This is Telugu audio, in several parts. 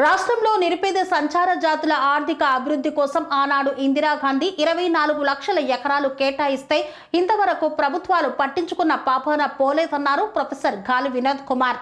రాష్ట్రంలో నిరుపేద సంచార జాతుల ఆర్థిక అభివృద్ధి కోసం ఆనాడు ఇందిరాగాంధీ 24 లక్షల ఎకరాలు కేటాయిస్తే ఇంతవరకు ప్రభుత్వాలు పట్టించుకున్న పాపాన పోలేదన్నారు ప్రొఫెసర్ గాలి వినోద్ కుమార్.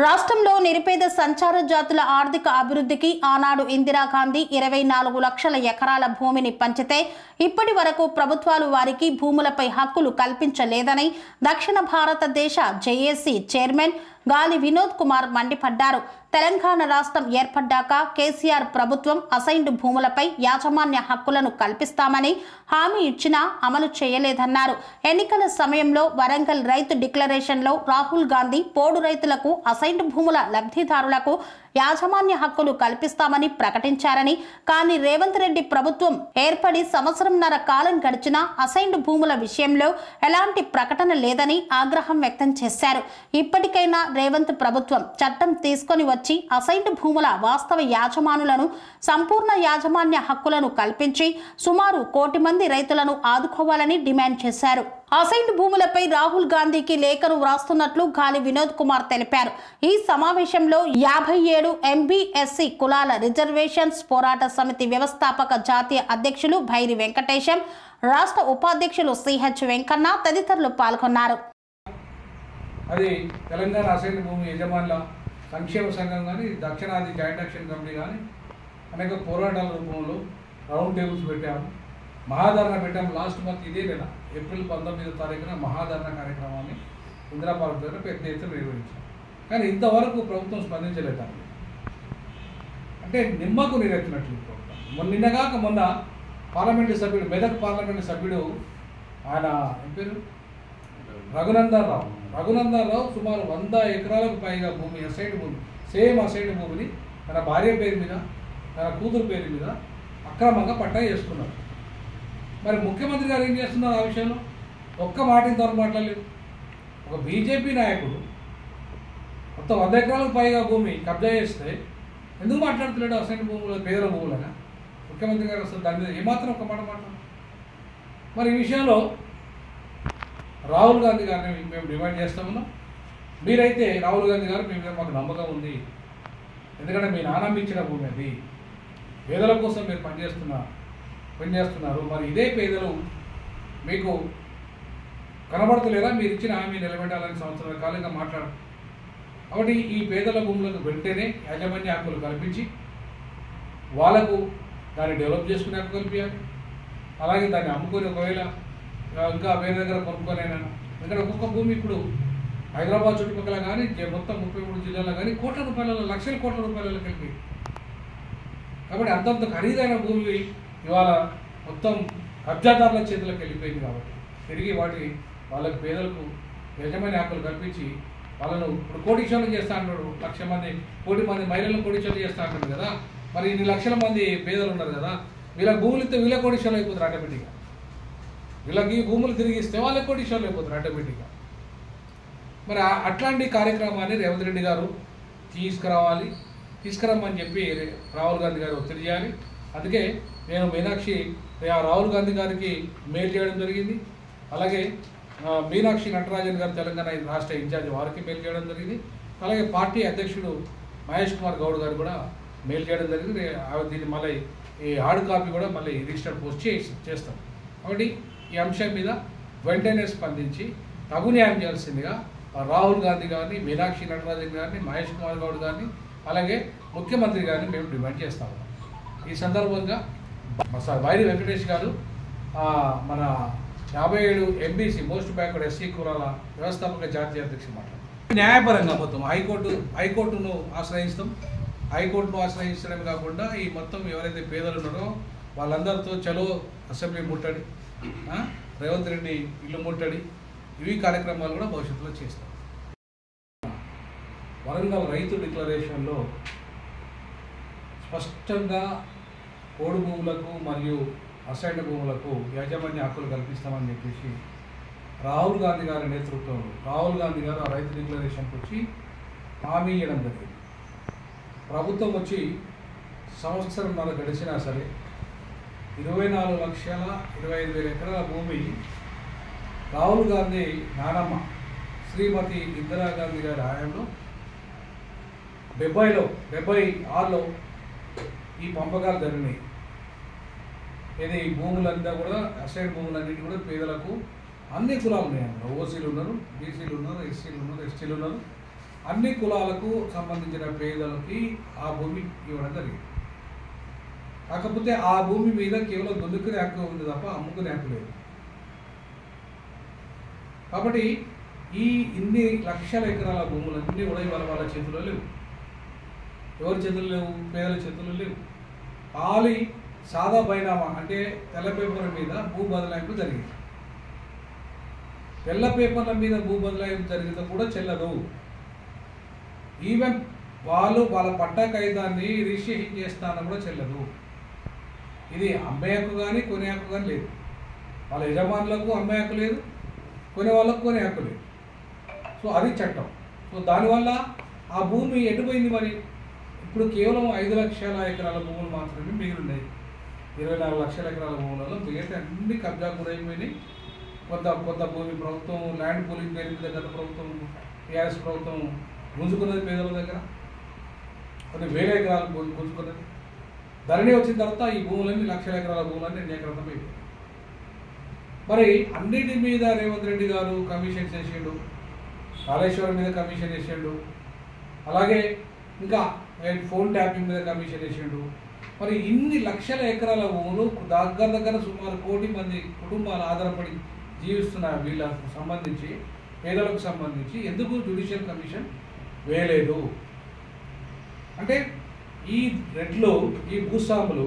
రాష్ట్రంలో నిరుపేద సంచార జాతుల ఆర్థిక అభివృద్ధికి ఆనాడు ఇందిరాగాంధీ 24 లక్షల ఎకరాల భూమిని పంచితే ఇప్పటి వరకు ప్రభుత్వాలు వారికి భూములపై హక్కులు కల్పించలేదని దక్షిణ భారతదేశ జేఏసీ చైర్మన్ గాలి వినోద్ కుమార్ మండిపడ్డారు. తెలంగాణ రాష్ట్రం ఏర్పడ్డాక కేసీఆర్ ప్రభుత్వం అసైన్డ్ భూములపై యాజమాన్య హక్కులను కల్పిస్తామని హామీ ఇచ్చినా అమలు చేయలేదన్నారు. ఎన్నికల సమయంలో వరంగల్ రైతు డిక్లరేషన్లో రాహుల్ గాంధీ పోడు రైతులకు అసైన్డ్ భూముల లబ్ధిదారులకు యాజమాన్య హక్కులు కల్పిస్తామని ప్రకటించారని, కానీ రేవంత్ రెడ్డి ప్రభుత్వం ఏర్పడి సంవత్సరంన్నర కాలం గడిచినా అసైన్డ్ భూముల విషయంలో ఎలాంటి ప్రకటన లేదని ఆగ్రహం వ్యక్తం చేశారు. ఇప్పటికైనా రేవంత్ ప్రభుత్వం చట్టం తీసుకొని వచ్చి అసైన్డ్ భూముల వాస్తవ యాజమానులను సంపూర్ణ యాజమాన్య హక్కులను కల్పించి సుమారు 1 కోటి మంది రైతులను ఆదుకోవాలని డిమాండ్ చేశారు. అసైన్డ్ భూములపై రాహుల్ గాంధీకి లేఖను వ్రాస్తున్నట్లు గాలి వినోద్ కుమార్ తెలిపారు. ఈ సమావేశంలో 57 ఎంబీఎస్సీ కులాల రిజర్వేషన్స్ పోరాట సమితి వ్యవస్థాపక జాతీయ అధ్యక్షులు భైరి వెంకటేశం, రాష్ట్ర ఉపాధ్యక్షులు సిహెచ్ వెంకన్న తదితరులు పాల్గొన్నారు. అది తెలంగాణ అసైన్డ్ భూమి యజమానుల సంక్షేమ సంఘం కానీ, దక్షిణాది జాయింట్ యాక్షన్ కమిటీ కానీ అనేక పోరాటాల రూపంలో రౌండ్ టేబుల్స్ పెట్టాము, మహాధరణ పెట్టాము. లాస్ట్ మంత్ ఇదే నెల ఏప్రిల్ 19వ తారీఖున మహాధరణ కార్యక్రమాన్ని ఇందిరా పార్క్ దగ్గర పెద్ద ఎత్తున నిర్వహించాం. కానీ ఇంతవరకు ప్రభుత్వం స్పందించలేదు. అంటే నిమ్మకు నీరెత్తినట్లు ప్రభుత్వం. నిన్నగాక మొన్న పార్లమెంటు సభ్యుడు, మెదక్ పార్లమెంటు సభ్యుడు, ఆయన ఏం పేరు, రఘునందన్ రావు సుమారు 100 ఎకరాలకు పైగా భూమి, అసైన్డ్ భూమి, సేమ్ అసైన్డ్ భూమిని తన భార్య పేరు మీద, తన కూతురు పేరు మీద అక్రమంగా పట్టా చేసుకున్నారు. మరి ముఖ్యమంత్రి గారు ఏం చేస్తున్నారు ఆ విషయంలో? ఒక్క మాట ఇంతవరకు మాట్లాడలేదు. ఒక బీజేపీ నాయకుడు మొత్తం 100 ఎకరాలకు పైగా భూమి కబ్జా చేస్తే ఎందుకు మాట్లాడుతున్నాడు? అసైన్డ్ భూములు పేదల భూములనా? ముఖ్యమంత్రి గారు అసలు దాని మీద ఏమాత్రం ఒక మాట మాట్లాడారు. మరి ఈ విషయంలో రాహుల్ గాంధీ గారిని మేము డిమాండ్ చేస్తామన్నాం. మీరైతే రాహుల్ గాంధీ గారు మీ మీద మాకు నమ్మకం ఉంది, ఎందుకంటే మీ నాన్నమ్మ ఇచ్చిన భూమి అది, పేదల కోసం మీరు పనిచేస్తున్నారు. మరి ఇదే పేదలు మీకు కనబడతలేదా? మీరు ఇచ్చిన హామీ నిలబెట్టాలని సంవత్సరాల కాలంగా మాట్లాడు. కాబట్టి ఈ పేదల భూములకు వెంటనే యాజమాన్య హక్కులు కల్పించి వాళ్ళకు దాన్ని డెవలప్ చేసుకునే హక్కు కల్పించాలి. అలాగే దాన్ని అమ్ముకొని ఒకవేళ ఇంకా వేరే దగ్గర కొనుక్కోలేనా? ఎందుకంటే ఒక్కొక్క భూమి ఇప్పుడు హైదరాబాద్ చుట్టుపక్కల కానీ మొత్తం 33 జిల్లాలో కానీ కోట్ల రూపాయల, లక్షల కోట్ల రూపాయలలో కలిపి. కాబట్టి అంతంత ఖరీదైన భూమి ఇవాళ మొత్తం కబ్జాదారుల చేతులకు వెళ్ళిపోయింది. కాబట్టి తిరిగి వాళ్ళకి పేదలకు యజమాని హక్కులు కల్పించి వాళ్ళను ఇప్పుడు కోటీశ్వరులు చేస్తా అంటాడు. 1,00,000 మంది, 1 కోటి మంది మహిళలను కోటీశ్వరులు చేస్తా అంటాడు కదా. మరి ఇన్ని లక్షల మంది పేదలు ఉన్నారు కదా, వీళ్ళకి భూములు ఇస్తే వీళ్ళ కోటీశ్వరులు అయిపోతారు ఆటోమేటిక్గా. వీళ్ళకి భూములు తిరిగి ఇస్తే వాళ్ళకి కోటీశ్వరులు అయిపోతారు ఆటోమేటిక్గా. మరి అట్లాంటి కార్యక్రమాన్ని రేవంత్ రెడ్డి గారు తీసుకురమ్మని చెప్పి రాహుల్ గాంధీ గారు ఒత్తిడి చేయాలి. అందుకే నేను రాహుల్ గాంధీ గారికి మెయిల్ చేయడం జరిగింది. అలాగే మీనాక్షి నటరాజన్ గారు తెలంగాణ రాష్ట్ర ఇన్ఛార్జ్, వారికి మెయిల్ చేయడం జరిగింది. అలాగే పార్టీ అధ్యక్షుడు మహేష్ కుమార్ గౌడ్ గారు కూడా మెయిల్ చేయడం జరిగింది. దీన్ని మళ్ళీ ఈ హార్డ్ కాపీ కూడా మళ్ళీ రిజిస్టర్డ్ పోస్ట్ చేస్తాం. కాబట్టి ఈ అంశం మీద వెంటనే స్పందించి తగు న్యాయం చేయాల్సిందిగా రాహుల్ గాంధీ గారిని, మీనాక్షి నటరాజన్ గారిని, మహేష్ కుమార్ గౌడ్ గారిని, అలాగే ముఖ్యమంత్రి గారిని మేము డిమాండ్ చేస్తాము. ఈ సందర్భంగా భైరి వెంకటేష్ గారు మన 57 ఎంబీసీ మోస్ట్ బ్యాక్వర్డ్ ఎస్సీ కులాల వ్యవస్థాపక జాతీయ అధ్యక్షుడు మాట్లాడారు. న్యాయపరంగా మొత్తం హైకోర్టును ఆశ్రయిస్తాం. హైకోర్టును ఆశ్రయించడమే కాకుండా ఈ మొత్తం ఎవరైతే పేదలు ఉన్నారో వాళ్ళందరితో చలో అసెంబ్లీ ముట్టడి, రేవంత్ రెడ్డి ఇల్లు ముట్టడి, ఇవి కార్యక్రమాలు కూడా భవిష్యత్తులో చేస్తాం. వరంగల్ రైతు డిక్లరేషన్లో స్పష్టంగా పోడు భూములకు మరియు అసైన్డ్ భూములకు యాజమాన్య హక్కులు కల్పిస్తామని చెప్పేసి రాహుల్ గాంధీ గారి నేతృత్వంలో రాహుల్ గాంధీ గారు ఆ రైతు డిక్లరేషన్కి వచ్చి హామీ ఇవ్వడం జరిగింది. ప్రభుత్వం వచ్చి సంవత్సరంన్నర గడిచినా సరే 24,25,000 ఎకరాల భూమి రాహుల్ గాంధీ నానమ్మ శ్రీమతి ఇందిరాగాంధీ గారి హయాంలో 76లో ఈ పంపకాలు జరిగినాయి. ఇది భూములంతా కూడా అసైన్ భూములన్నిటి కూడా పేదలకు అన్ని కులాలు ఉన్నాయి. ఓసీలు ఉన్నారు, బీసీలు ఉన్నారు, ఎస్సీలు ఉన్నారు, ఎస్టీలు ఉన్నారు. అన్ని కులాలకు సంబంధించిన పేదలకి ఆ భూమి ఇవ్వడం జరిగింది. కాకపోతే ఆ భూమి మీద కేవలం దున్నుకునే హక్కు ఉంది తప్ప అమ్ముకునే హక్కు లేదు. కాబట్టి ఈ ఇన్ని లక్షల ఎకరాల భూములన్నీ కూడా ఇవాళ వాళ్ళ చేతుల్లో లేవు. ఎవరి చేతుల్లో లేవు? పేదల చేతుల్లో లేవు. ఖాళీ సాదా బైనామా అంటే తెల్ల పేపర్ల మీద భూ బదలాయింపు జరిగింది. తెల్ల పేపర్ల మీద భూ బదలాయింపు జరిగితే కూడా చెల్లదు. ఈవెన్ వాళ్ళ పట్టా కాగితాన్ని రిజిస్ట్రేషన్ చేస్తానని కూడా చెల్లదు. ఇది అమ్మే హక్కు కానీ కొనే హక్కు కానీ లేదు. వాళ్ళ యజమానులకు అమ్మే హక్కు లేదు, కొనే వాళ్ళకు కొనే హక్కు లేదు. సో అది చట్టం. సో దానివల్ల ఆ భూమి ఎటుపోయింది మరి? ఇప్పుడు కేవలం 5 లక్షల ఎకరాల భూములు మాత్రమే మిగిలిన్నాయి. 24 లక్షల ఎకరాల భూములలో మిగతా అన్ని కబ్జా గురైపోయినాయి. కొంత భూమి ప్రభుత్వం ల్యాండ్ పూలింగ్ పేరు మీద గత ప్రభుత్వం టీఆర్ఎస్ ప్రభుత్వం గుంజుకున్నది పేదల దగ్గర, కొన్ని వేల ఎకరాలు గుంజుకున్నది. ధరణి వచ్చిన తర్వాత ఈ భూములన్నీ లక్షల ఎకరాల భూములన్నీ అన్యాక్రాంతమైపోయాయి. మరి అన్నిటి మీద రేవంత్ రెడ్డి గారు కమిషన్ చేసిండు, కాళేశ్వరం మీద కమిషన్ వేసిండు, అలాగే ఇంకా ఫోన్ ట్యాపింగ్ మీద కమిషన్ వేసిండు. మరి ఇన్ని లక్షల ఎకరాల భూములు దగ్గర సుమారు 1 కోటి మంది కుటుంబాలు ఆధారపడి జీవిస్తున్న వీళ్ళకు సంబంధించి, పేదలకు సంబంధించి ఎందుకు జ్యుడిషియల్ కమిషన్ వేయలేదు? అంటే ఈ రెడ్లు, ఈ భూస్వాములు,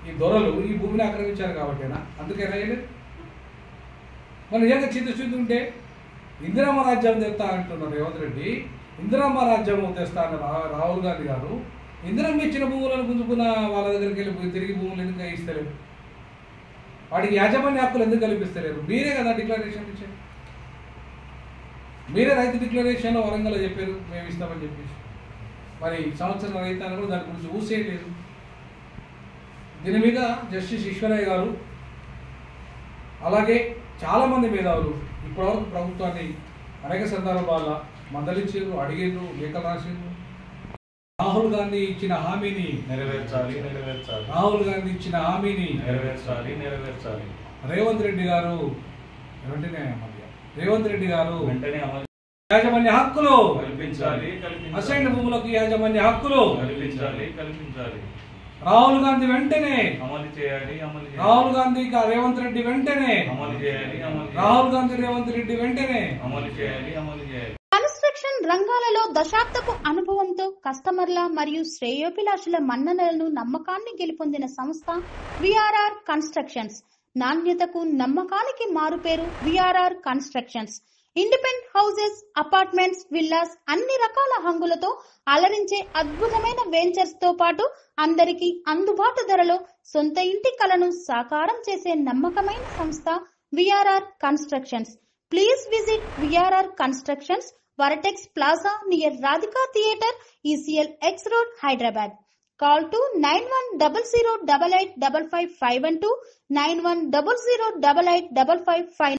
ఈ దొరలు ఈ భూమిని ఆక్రమించారు కాబట్టేనా? అందుకేనా వేయలేదు? మరి నిజంగా చిత్తశుద్ధి ఉంటే ఇందిరమ్మ రాజ్యం తెస్తా అంటున్నారు రేవంత్ రెడ్డి. ఇందిరమ్మ రాజ్యం తెస్తా అన్న రాహుల్ గాంధీ గారు ఇందిరమ్మ ఇచ్చిన భూములను గుంజుకున్న వాళ్ళ దగ్గరికి వెళ్ళి తిరిగి భూములు ఎందుకు ఇస్తలేరు? వాటికి యాజమాన్య హక్కులు ఎందుకు కల్పిస్తలేరు? మీరే కదా డిక్లరేషన్ ఇచ్చారు. మీరే రైతు డిక్లరేషన్లో వరంగల్లో చెప్పారు మేము ఇస్తామని చెప్పేసి. మరి సంవత్సరం రైతాన్ని కూడా దాని గురించి ఊసేయలేదు. దీని మీద జస్టిస్ ఈశ్వరయ్య గారు అలాగే చాలామంది మేధావులు ఇప్పటివరకు ప్రభుత్వాన్ని అనేక సందర్భాల్లో మందలించారు, అడిగారు, లేఖలు రాసారు. రాహుల్ గాంధీ ఇచ్చిన హామీని నెరవేర్చాలి. రాహుల్ గాంధీ ఇచ్చిన హామీని నెరవేర్చాలి. రేవంత్ రెడ్డి గారు వెంటనే వెంటనే అమలు యాజమాన్య హక్కులు కల్పించాలి. అసైన్ భూములకు యాజమాన్య హక్కులు కల్పించాలి. రాహుల్ గాంధీ వెంటనే అమలు చేయాలి. రాహుల్ గాంధీ రేవంత్ రెడ్డి వెంటనే అమలు చేయాలి. రాహుల్ గాంధీ రేవంత్ రెడ్డి వెంటనే అమలు చేయాలి. కన్స్ట్రక్షన్ రంగాలలో దశాబ్దపు అనుభవంతో కస్టమర్ల మరియు శ్రేయోభిలాషుల మన్ననలను, నమ్మకాన్ని గెలుపొందిన సంస్థ విఆర్ఆర్ కన్స్ట్రక్షన్స్. నాణ్యతకు, నమ్మకానికి మారుపేరు VRR constructions. Independent houses, apartments, villas అన్ని రకాల హంగులతో అలరించే అద్భుతమైన వెంచర్స్ తో పాటు అందరికీ అందుబాటు ధరలో సొంత ఇంటి కలను సాకారం చేసే నమ్మకమైన సంస్థ VRR constructions. Please visit VRR constructions, Varatex Plaza near Radhika Theatre, ECL X Road, Hyderabad. Call to 9100885551 91008855.